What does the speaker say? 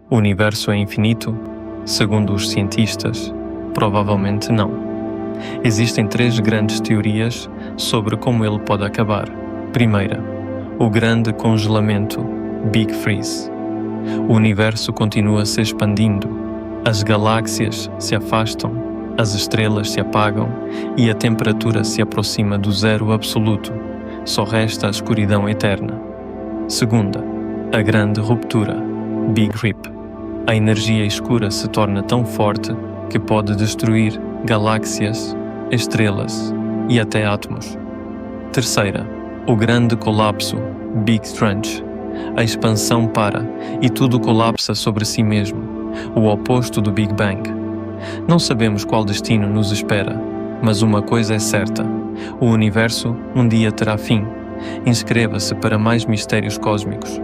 O universo é infinito? Segundo os cientistas, provavelmente não. Existem três grandes teorias sobre como ele pode acabar. Primeira, o grande congelamento, Big Freeze. O universo continua se expandindo, as galáxias se afastam, as estrelas se apagam e a temperatura se aproxima do zero absoluto. Só resta a escuridão eterna. Segunda, a grande ruptura, Big Rip. A energia escura se torna tão forte que pode destruir galáxias, estrelas e até átomos. Terceira, o grande colapso, Big Crunch. A expansão para e tudo colapsa sobre si mesmo, o oposto do Big Bang. Não sabemos qual destino nos espera, mas uma coisa é certa: o universo um dia terá fim. Inscreva-se para mais mistérios cósmicos.